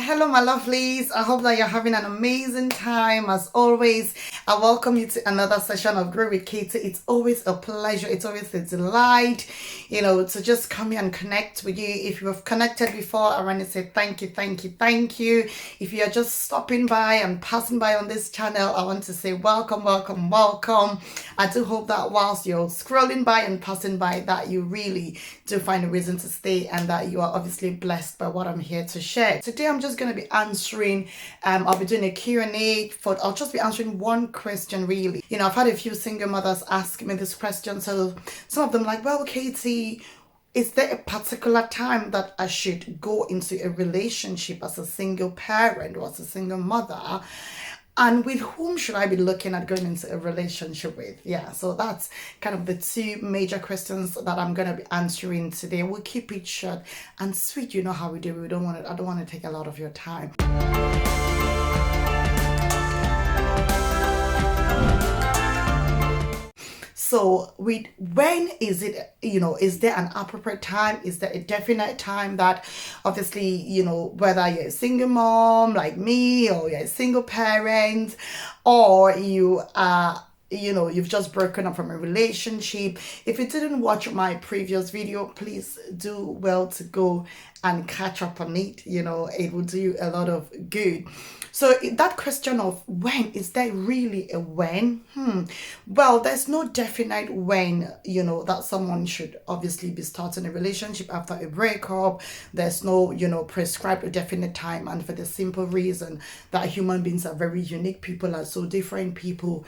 Hello, my lovelies. I hope that you're having an amazing time. As always, I welcome you to another session of Grow with Katie. It's always a pleasure. It's always a delight, to just come here and connect with you. If you have connected before, I want to say thank you, thank you, thank you. If you're just stopping by and passing by on this channel, I want to say welcome, welcome, welcome. I do hope that whilst you're scrolling by and passing by, that you really do find a reason to stay and that you are obviously blessed by what I'm here to share. Today, I'm just going to be answering, I'll be doing a Q&A I'll just be answering one question really. I've had a few single mothers ask me this question. So some of them like, well, Katie, is there a particular time that I should go into a relationship as a single parent or as a single mother? And with whom should I be looking at going into a relationship with? Yeah, so that's kind of the two major questions that I'm going to be answering today. We'll keep it short and sweet. You know how we do. I don't want to take a lot of your time. So when is it, is there an appropriate time? Is there a definite time that obviously, whether you're a single mom like me or you're a single parent or you are, you've just broken up from a relationship. If you didn't watch my previous video, please do well to go and catch up on it. It will do you a lot of good. So that question of when, is there really a when? Well, there's no definite when, that someone should obviously be starting a relationship after a breakup. There's no, prescribed or definite time. And for the simple reason that human beings are very unique. People are so different. People,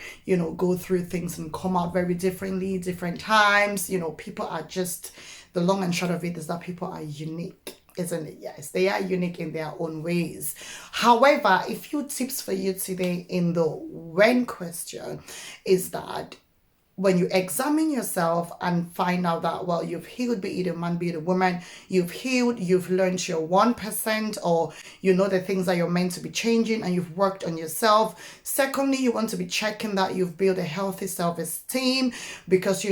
go through things and come out very differently, different times. People are just, the long and short of it is that people are unique. Isn't it? Yes, they are unique in their own ways. However, a few tips for you today in the when question is that when you examine yourself and find out that, well, you've healed, be it a man, be it a woman, you've healed, you've learned your 1%, or the things that you're meant to be changing and you've worked on yourself. Secondly, you want to be checking that you've built a healthy self-esteem because,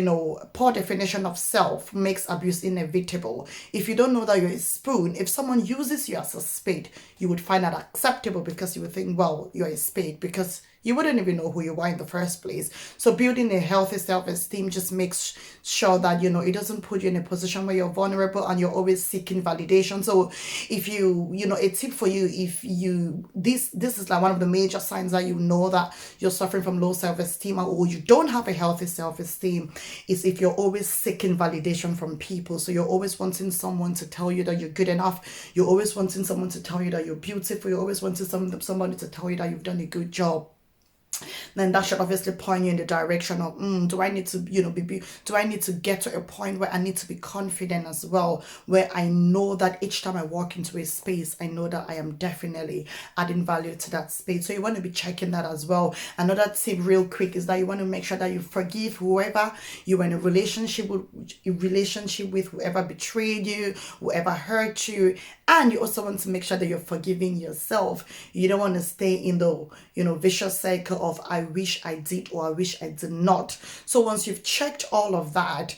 poor definition of self makes abuse inevitable. If you don't know that you're a spoon, if someone uses you as a spade, you would find that acceptable because you would think, well, you're a spade, because you wouldn't even know who you are in the first place. So building a healthy self-esteem just makes sure that, it doesn't put you in a position where you're vulnerable and you're always seeking validation. So if you, a tip for you, this is like one of the major signs that you know that you're suffering from low self-esteem or you don't have a healthy self-esteem is if you're always seeking validation from people. So you're always wanting someone to tell you that you're good enough. You're always wanting someone to tell you that you're beautiful. You're always wanting somebody to tell you that you've done a good job. Then that should obviously point you in the direction of do I need to do I need to get to a point where I need to be confident as well, where I know that each time I walk into a space I know that I am definitely adding value to that space. So you want to be checking that as well. Another tip real quick is that you want to make sure that you forgive whoever you're in a relationship with, whoever betrayed you, whoever hurt you, and you also want to make sure that you're forgiving yourself. You don't want to stay in the vicious cycle of I wish I did or I wish I did not. So once you've checked all of that,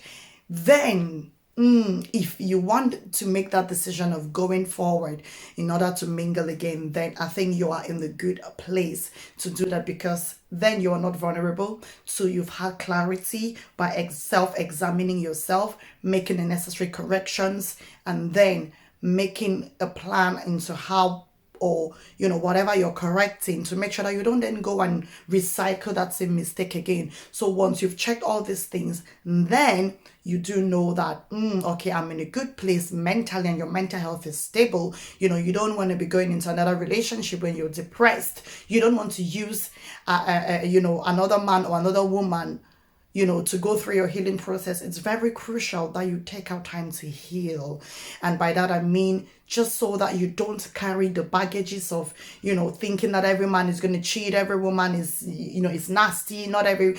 then if you want to make that decision of going forward in order to mingle again, then I think you are in the good place to do that, because then you are not vulnerable. So you've had clarity by self-examining yourself, making the necessary corrections, and then making a plan into how, or whatever you're correcting, to make sure that you don't then go and recycle that same mistake again. So once you've checked all these things, then you do know that okay, I'm in a good place mentally and your mental health is stable. You don't want to be going into another relationship when you're depressed. You don't want to use another man or another woman to go through your healing process. It's very crucial that you take out time to heal. And by that, I mean, just so that you don't carry the baggages of, thinking that every man is going to cheat, every woman is, is nasty, not every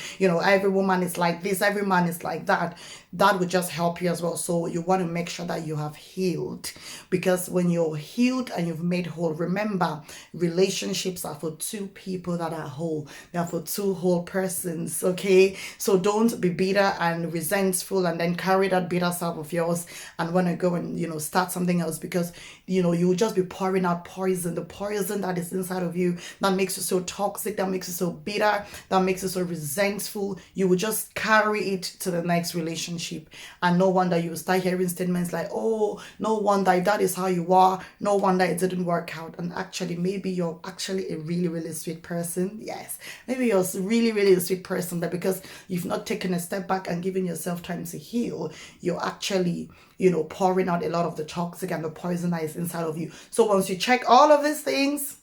woman is like this, every man is like that. That would just help you as well. So you want to make sure that you have healed, because when you're healed and you've made whole, remember, relationships are for two people that are whole. They are for two whole persons, okay? So don't be bitter and resentful and then carry that bitter self of yours and want to go and, start something else, because you know, you will just be pouring out poison, the poison that is inside of you that makes you so toxic, that makes you so bitter, that makes you so resentful. You will just carry it to the next relationship. And no wonder you will start hearing statements like, oh, no wonder if that is how you are, no wonder it didn't work out. And actually, maybe you're actually a really, really sweet person. Yes, maybe you're really, really a sweet person, but because you've not taken a step back and given yourself time to heal, you're actually, you know, pouring out a lot of the toxic and the poison that is inside of you. So once you check all of these things,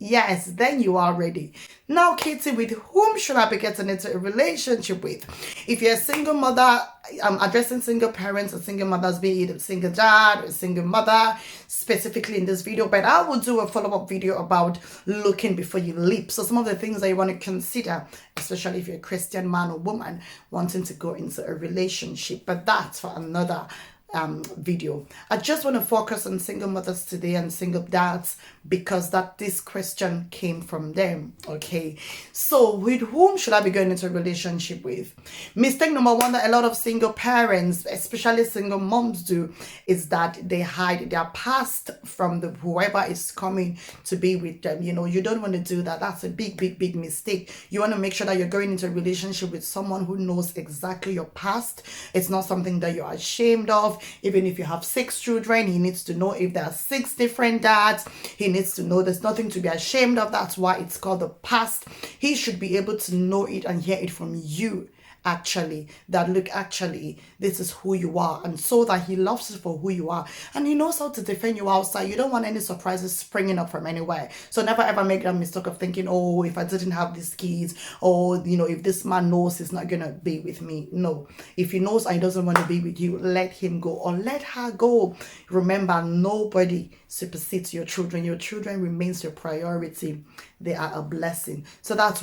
yes, then you are ready. Now, Katie, with whom should I be getting into a relationship with? If you're a single mother, I'm addressing single parents or single mothers, be it a single dad or a single mother, specifically in this video, but I will do a follow-up video about looking before you leap. So some of the things that you want to consider, especially if you're a Christian man or woman wanting to go into a relationship, but that's for another video. I just want to focus on single mothers today and single dads because this question came from them. Okay, so with whom should I be going into a relationship with? Mistake number one that a lot of single parents, especially single moms, do is that they hide their past from whoever is coming to be with them. You know, you don't want to do that. That's a big mistake. You want to make sure that you're going into a relationship with someone who knows exactly your past. It's not something that you're ashamed of. Even if you have 6 children, he needs to know if there are 6 different dads. He needs to know there's nothing to be ashamed of. That's why it's called the past. He should be able to know it and hear it from you, actually, that look, actually, this is who you are, and so that he loves you for who you are, and he knows how to defend you outside. You don't want any surprises springing up from anywhere. So never ever make that mistake of thinking, oh, if I didn't have these kids, or, you know, if this man knows he's not gonna be with me. No, if he knows and he doesn't want to be with you, let him go or let her go. Remember, nobody supersedes your children. Your children remains your priority. They are a blessing. So that's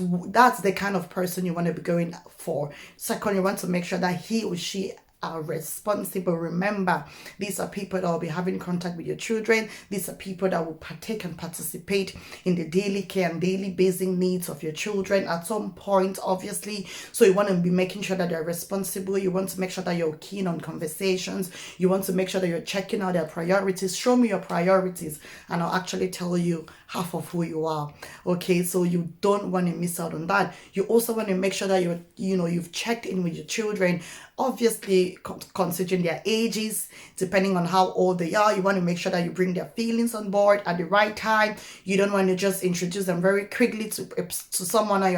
the kind of person you want to be going for. Second, you want to make sure that he or she are responsible. Remember, these are people that will be having contact with your children. These are people that will partake and participate in the daily care and daily basic needs of your children at some point, obviously. So you want to be making sure that they're responsible. You want to make sure that you're keen on conversations. You want to make sure that you're checking out their priorities. Show me your priorities and I'll actually tell you half of who you are. Okay, so you don't want to miss out on that. You also want to make sure that you've checked in with your children, obviously considering their ages, depending on how old they are. You want to make sure that you bring their feelings on board at the right time. You don't want to just introduce them very quickly to someone that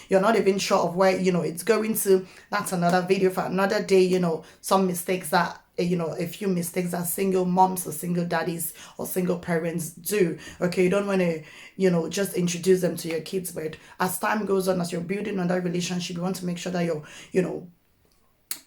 you're not even sure of where, you know, it's going to. That's another video for another day. You know, some mistakes that, you know, a few mistakes that single moms or single daddies or single parents do. Okay, you don't want to, you know, just introduce them to your kids, but as time goes on, as you're building on that relationship, you want to make sure that you're, you know,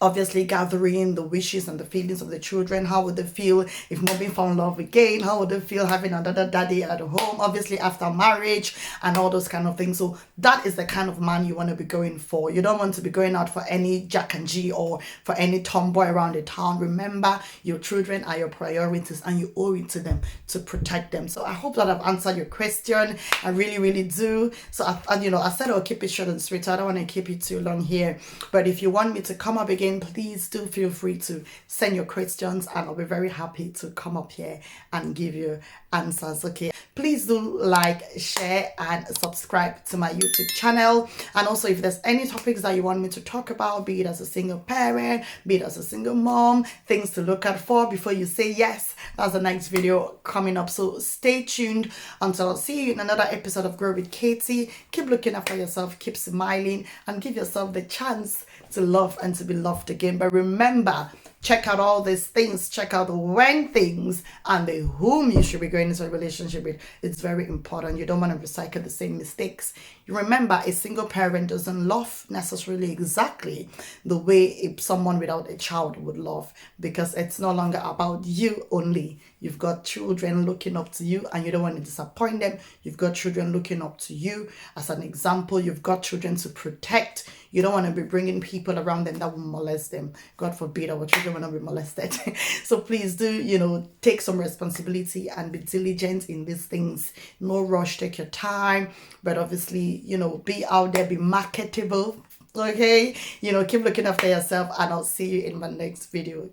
obviously gathering the wishes and the feelings of the children. How would they feel if mommy found love again? How would they feel having another daddy at home, obviously after marriage and all those kind of things? So that is the kind of man you want to be going for. You don't want to be going out for any Jack and G or for any tomboy around the town. Remember, your children are your priorities and you owe it to them to protect them. So I hope that I've answered your question. I really do. So I said I'll keep it short and sweet. I don't want to keep it too long here, but if you want me to come up again, please do feel free to send your questions and I'll be very happy to come up here and give you answers. Okay, please do like, share and subscribe to my YouTube channel. And also, if there's any topics that you want me to talk about, be it as a single parent, be it as a single mom, things to look out for before you say yes, that's the next video coming up. So stay tuned until I'll see you in another episode of Grow with Katie. Keep looking after yourself, keep smiling, and give yourself the chance to love and to be loved again. But remember, check out all these things, check out the when things and the whom you should be going into a relationship with. It's very important. You don't want to recycle the same mistakes. You remember, a single parent doesn't love necessarily exactly the way someone without a child would love, because it's no longer about you only. You've got children looking up to you and you don't want to disappoint them. You've got children looking up to you as an example. You've got children to protect. You don't want to be bringing people around them that will molest them. God forbid our children will not be molested. So please do, you know, take some responsibility and be diligent in these things. No rush, take your time, but obviously, you know, be out there, be marketable. Okay, you know, keep looking after yourself and I'll see you in my next video.